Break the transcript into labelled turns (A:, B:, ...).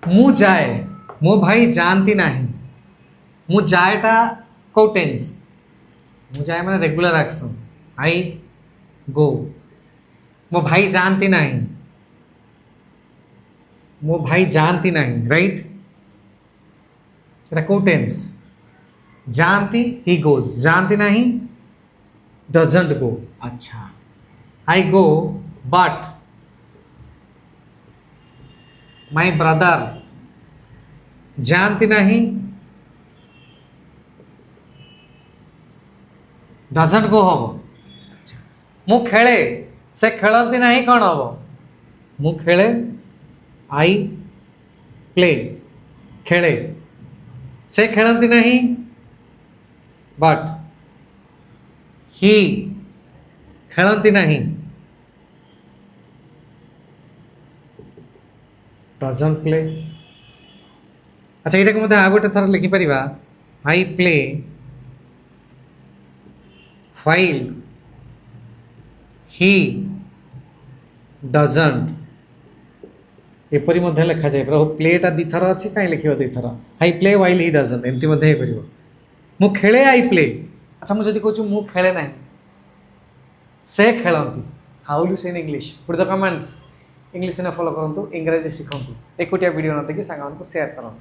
A: मु जाए मो भाई जानती नहीं मु जाएटा को टेंस मु जाए मैंने रेगुलर एक्शन आई गो मो भाई जानती नहीं मो भाई जानती नहीं राइट एटा को टेंस जानती ही गोज जानती नहीं डजंट गो अच्छा आई गो बट माय ब्रदर जानती नहीं डजंट गो हम अच्छा मु खेले से खेलती नहीं कौन हम मु खेले आई प्ले खेले से खेलती नहीं बट ही खेलती नहीं डजंट प्ले अच्छा ये मत आ गोटे थर लिखिपर I play while he doesn't एपरी लिखा जाए प्लेटा दीथर अच्छी कहीं लिख दीथर I play while he doesn't एमती मु खेले आई प्ले अच्छा मुझे कहूँ मु खेले ना से खेलती हाउ यू से in English put the comments English ने फॉलो करूँ इंग्रजी शिखु एकुटिया वीडियो न देखिए सांग शेयर करूँ।